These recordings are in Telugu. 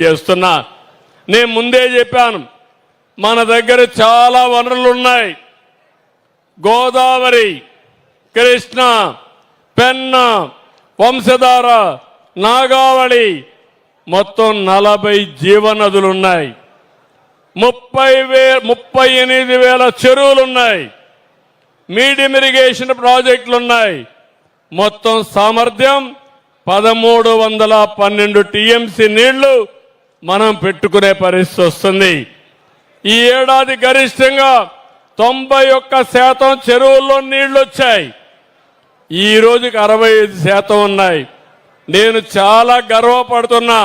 చేస్తున్నా. నేను ముందే చెప్పాను, మన దగ్గర చాలా వనరులు ఉన్నాయి. గోదావరి, కృష్ణ, పెన్న, వంశధార, నాగావళి మొత్తం 40 జీవనదులున్నాయి. 38,000 చెరువులున్నాయి. Medium irrigation ప్రాజెక్టులున్నాయి. మొత్తం సామర్థ్యం 1312 టీఎంసీ నీళ్లు మనం పెట్టుకునే పరిస్థితి వస్తుంది. ఈ ఏడాది గరిష్టంగా 91% చెరువుల్లో నీళ్లు వచ్చాయి. ఈ రోజుకి 65% ఉన్నాయి. నేను చాలా గర్వపడుతున్నా.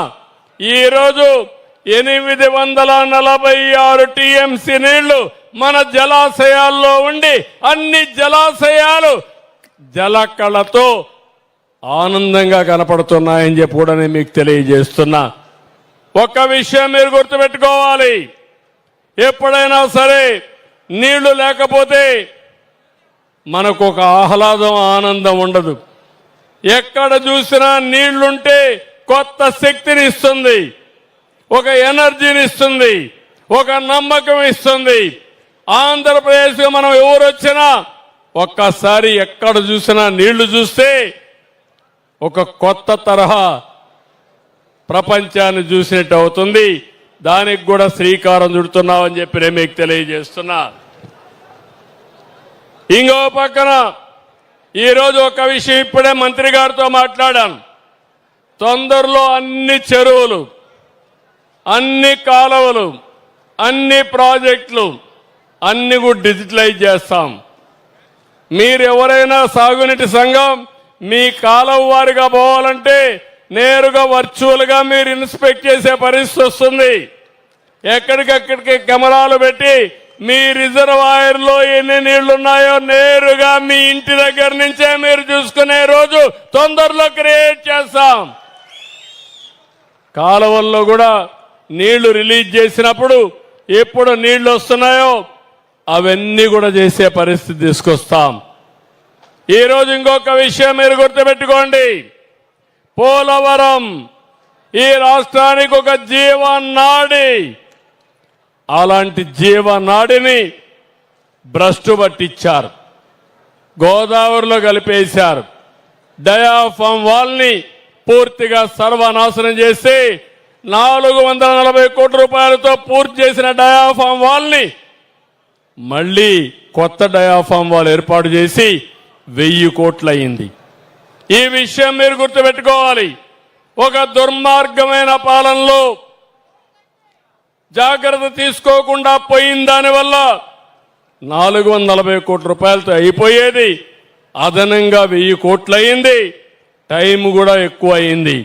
ఈరోజు 846 టీఎంసీ నీళ్లు మన జలాశయాల్లో ఉండి అన్ని జలాశయాలు జలకళతో ఆనందంగా కనపడుతున్నాయని చెప్పి కూడా నేను మీకు తెలియజేస్తున్నా. ఒక్క విషయం మీరు గుర్తుపెట్టుకోవాలి, ఎప్పుడైనా సరే నీళ్లు లేకపోతే మనకు ఒక ఆహ్లాదం, ఆనందం ఉండదు. ఎక్కడ చూసినా నీళ్లుంటే కొత్త శక్తిని ఇస్తుంది, ఒక ఎనర్జీని ఇస్తుంది, ఒక నమ్మకం ఇస్తుంది. ఆంధ్రప్రదేశ్కి మనం ఎవరు వచ్చినా ఒక్కసారి ఎక్కడ చూసినా నీళ్లు చూస్తే ఒక కొత్త తరహా ప్రపంచాన్ని చూసినట్టు అవుతుంది. దానికి కూడా శ్రీకారం చుడుతున్నామని చెప్పి నేను మీకు తెలియజేస్తున్నా. ఇంకో పక్కన ఈరోజు ఒక విషయం ఇప్పుడే మంత్రి గారితో మాట్లాడాను. తొందరలో అన్ని చెరువులు, అన్ని కాలువలు, అన్ని ప్రాజెక్టులు అన్ని కూడా డిజిటలైజ్ చేస్తాం. మీరు ఎవరైనా సాగునీటి సంఘం మీ కాలువ వారిగా పోవాలంటే నేరుగా వర్చువల్గా మీరు ఇన్స్పెక్ట్ చేసే పరిస్థితి వస్తుంది. ఎక్కడికక్కడికి కెమెరాలు పెట్టి మీ రిజర్వాయర్లో ఎన్ని నీళ్లున్నాయో నేరుగా మీ ఇంటి దగ్గర నుంచే మీరు చూసుకునే రోజు తొందరలో క్రియేట్ చేస్తాం. కాలువల్లో కూడా నీళ్లు రిలీజ్ చేసినప్పుడు ఎప్పుడు నీళ్లు వస్తున్నాయో అవన్నీ కూడా చేసే పరిస్థితి తీసుకొస్తాం. ఈరోజు ఇంకొక విషయం మీరు గుర్తుపెట్టుకోండి, పోలవరం ఈ రాష్ట్రానికి ఒక జీవనాడి. అలాంటి జీవనాడిని భ్రష్టు పట్టించారు, గోదావరిలో కలిపేశారు. డయాఫామ్ వాల్ని పూర్తిగా సర్వనాశనం చేసి 440 కోట్ల రూపాయలతో పూర్తి చేసిన డయాఫామ్ వాల్ని మళ్లీ కొత్త డయాఫామ్ వాల్ ఏర్పాటు చేసి 1000 కోట్లు అయింది. ఈ విషయం మీరు గుర్తుపెట్టుకోవాలి. ఒక దుర్మార్గమైన పాలనలో జాగ్రత్త తీసుకోకుండా పోయిన దానివల్ల 440 కోట్ల రూపాయలతో అయిపోయేది అదనంగా 1000 కోట్లు అయింది. టైం కూడా ఎక్కువ అయింది.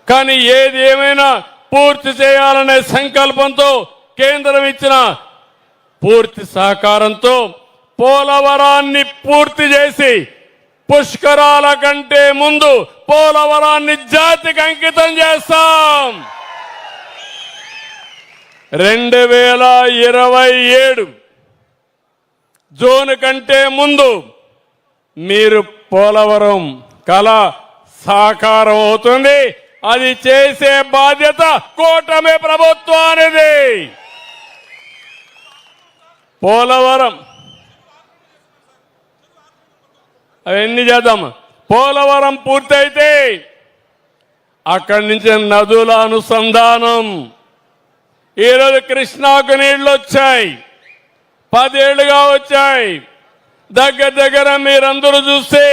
కానీ ఏది ఏమైనా పూర్తి చేయాలనే సంకల్పంతో కేంద్రం ఇచ్చిన పూర్తి సహకారంతో పోలవరాన్ని పూర్తి చేసి పుష్కరాల కంటే ముందు పోలవరాన్ని జాతికి అంకితం చేస్తాం. 2027 జూన్ కంటే ముందు మీరు పోలవరం కళ సాకారం అవుతుంది. అది చేసే బాధ్యత కూటమి ప్రభుత్వానిది. పోలవరం అవన్నీ చేద్దాం. పోలవరం పూర్తయితే అక్కడి నుంచి నదుల అనుసంధానం. ఈరోజు కృష్ణాకు నీళ్లు వచ్చాయి, 10 ఏళ్లుగా వచ్చాయి. దగ్గర మీరందరూ చూస్తే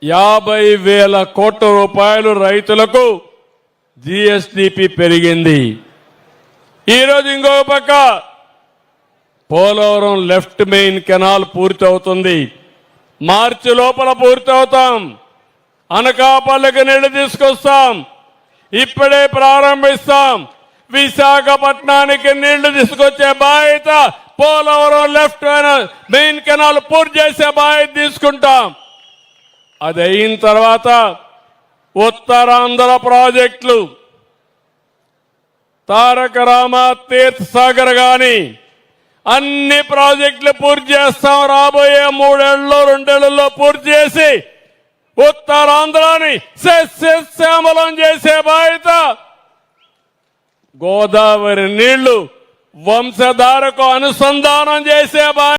50,000 కోట్ల రూపాయలు రైతులకు జిఎస్డిపి పెరిగింది. ఈరోజు ఇంకో పక్క పోలవరం లెఫ్ట్ మెయిన్ కెనాల్ పూర్తి అవుతుంది. మార్చి లోపల పూర్తి అవుతాం. అనకాపల్లికి నీళ్లు తీసుకొస్తాం, ఇప్పుడే ప్రారంభిస్తాం. విశాఖపట్నానికి నీళ్లు తీసుకొచ్చే బాధ్యత పోలవరం లెఫ్ట్ మెయిన్ కెనాల్ పూర్తి చేసే బాధ్యత తీసుకుంటాం. అది అయిన తర్వాత ఉత్తరాంధ్ర ప్రాజెక్టులు తారక రామ తీర్థ సాగర్ గాని అన్ని ప్రాజెక్టులు పూర్తి చేస్తాం. రాబోయే 3 ఏళ్లలో 2 ఏళ్లలో పూర్తి చేసి ఉత్తరాంధ్రాని సస్యశ్యామలం చేసే బాధ్యత గోదావరి నీళ్లు వంశధారకు అనుసంధానం చేసే